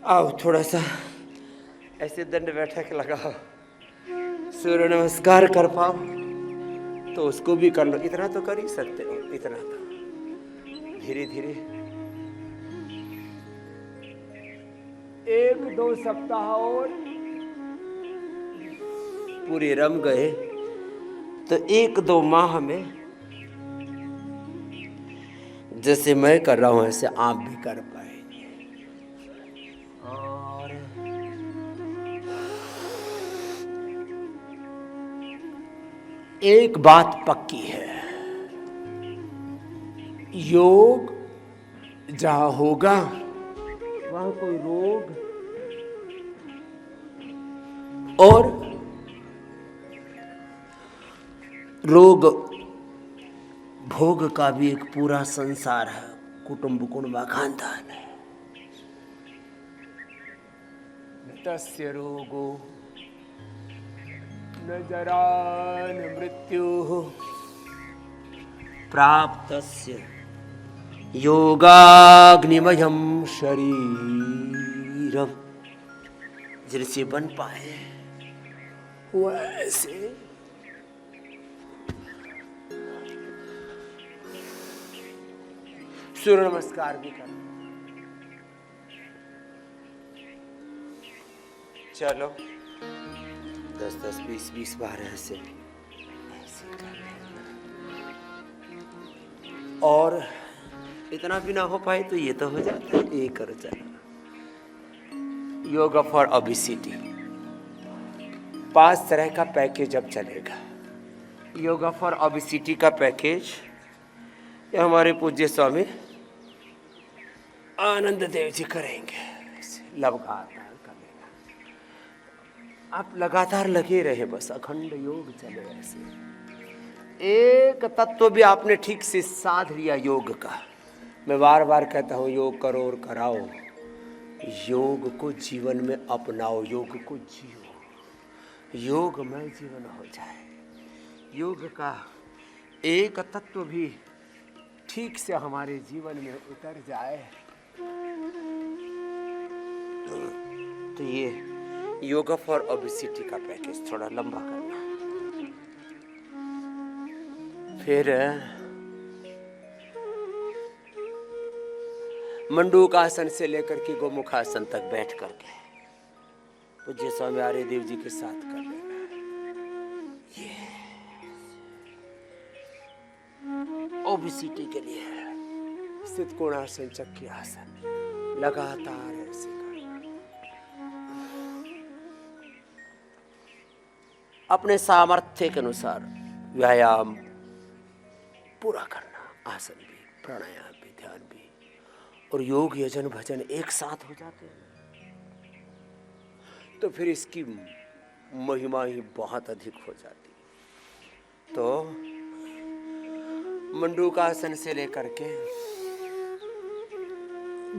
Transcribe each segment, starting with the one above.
आओ थोड़ा सा ऐसे दंड बैठक लगाओ, सूर्य नमस्कार कर पाओ तो उसको भी कर लो। इतना तो कर ही सकते हो, इतना तो धीरे धीरे 1-2 सप्ताह और पूरे रम गए तो 1-2 माह में जैसे मैं कर रहा हूं ऐसे आप भी कर पाएंगे। और एक बात पक्की है, योग जहां होगा वहां कोई रोग और रोग भोग का भी एक पूरा संसार है, कुटुंब कुणबा खानदान है। तस्य रोगो न जरा न मृत्यु प्राप्तस्य योगाग्निमयम शरीरम। जिनसे बन पाए वैसे सूर्य नमस्कार भी कर। चलो 10-10, 20-20 बार ऐसे कर लेना। और इतना भी ना हो पाए तो ये तो हो जाता है, ये करो। चलो योगा फॉर ओबेसिटी 5 तरह का पैकेज अब चलेगा। योगा फॉर ओबेसिटी का पैकेज ये हमारे पूज्य स्वामी आनंद देव जी करेंगे। लगातार करेगा, आप लगातार लगे रहे, बस अखंड योग चले। ऐसे एक तत्व भी आपने ठीक से साध लिया योग का। मैं बार बार कहता हूँ योग करो और कराओ, योग को जीवन में अपनाओ, योग को जियो, योग में जीवन हो जाए। योग का एक तत्व भी ठीक से हमारे जीवन में उतर जाए तो ये योगा फॉर ओबेसिटी का पैकेज थोड़ा लंबा करना। फिर मंडूकासन से लेकर के गोमुखासन तक बैठ करके पूज्य स्वामी आर्य देव जी के साथ कर लेना। ये ओबेसिटी के लिए है। स्थित कोणासन, चक्की आसन लगातार ऐसे करना। अपने सामर्थ्य के अनुसार व्यायाम पूरा करना, आसन भी, प्राणायाम भी, ध्यान भी। और योग यजन भजन एक साथ हो जाते हैं तो फिर इसकी महिमा ही बहुत अधिक हो जाती है। तो मंडूकासन से लेकर के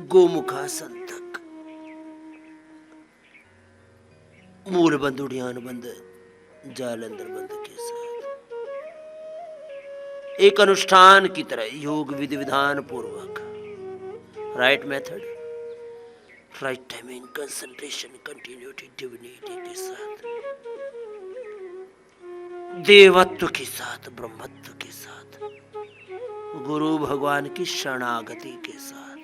गोमुखासन तक मूल बंद, उड़ियान बंद, जालंधर बंद के साथ एक अनुष्ठान की तरह योग विधि विधान पूर्वक, right method, right timing, concentration, continuity, divinity के साथ, देवत्व के साथ, ब्रह्मत्व के साथ, गुरु भगवान की शरणागति के साथ।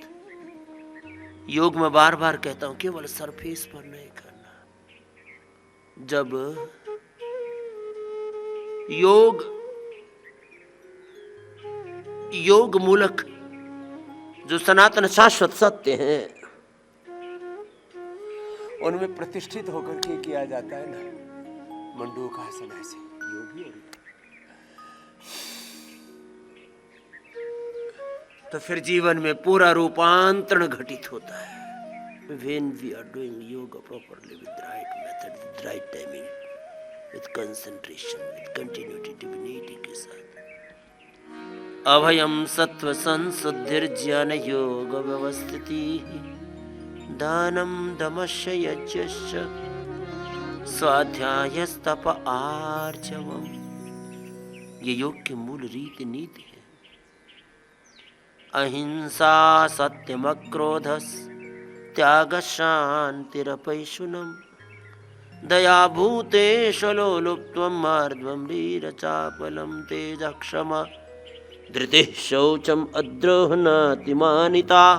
योग में बार बार कहता हूं केवल सरफेस पर नहीं करना। जब योग मूलक जो सनातन शाश्वत सत्य हैं उनमें प्रतिष्ठित होकर के किया जाता है ना, मंडूकासन ऐसे योगी। तो फिर जीवन में पूरा रूपांतरण घटित होता है। When we are doing yoga properly with the right method, with the right timing, with concentration, with continuity, divinity के साथ। अभयम सत्व संशुद्धिर ज्ञान योग व्यवस्थिति दानम दमस्य यज्ञश्च स्वाध्यायस्तप आर्जवम। ये योग की मूल रीति नीति है। अहिंसा सत्यम क्रोधस त्याग शांतिरपैशुनम् दयाभूतेशलोलुप्त्वं मार्द्वं वीरचापलं तेजः क्षमा धृतिः शौचम् अद्रोहणातिमानिता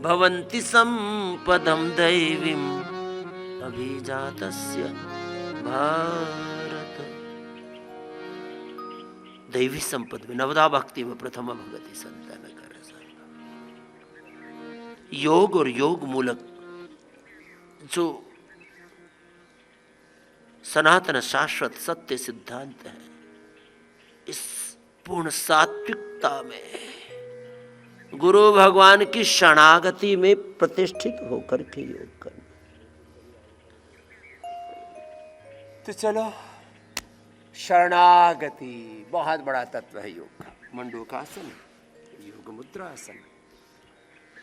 भवन्ति सम्पदं दैवीम् अभिजातस्य भारत। दैवी संपद में नवदा भक्ति में प्रथम भगति संतान कर योग और योग मूलक जो सनातन शाश्वत सत्य सिद्धांत है, इस पूर्ण सात्विकता में गुरु भगवान की शरणागति में प्रतिष्ठित होकर के योग करना। तो चलो, शरणागति बहुत बड़ा तत्व है योग का। मंडूकासन, योग मुद्रासन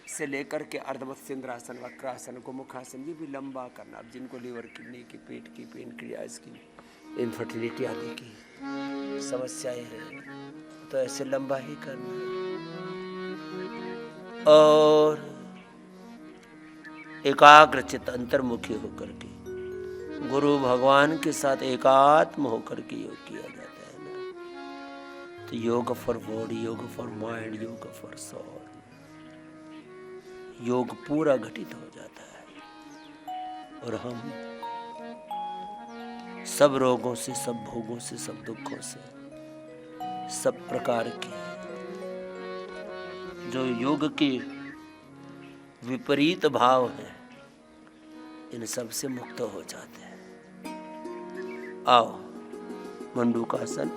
से लेकर के अर्धमत्स्येंद्रासन, वक्रासन, गोमुखासन, ये भी लंबा करना। अब जिनको लीवर, किडनी की, पेट की, पेनक्रियाज की, इनफर्टिलिटी आदि की समस्याएं हैं, तो ऐसे लंबा ही करना। और एकाग्रचित अंतर्मुखी होकर के गुरु भगवान के साथ एकात्म होकर के योग किया जाता है ना। तो योग फॉर बॉडी, योग फॉर माइंड, योग फॉर सोल, योग पूरा घटित हो जाता है और हम सब रोगों से, सब भोगों से, सब दुखों से, सब प्रकार के जो योग के विपरीत भाव हैं, इन सब से मुक्त हो जाते हैं। आओ मंडूकासन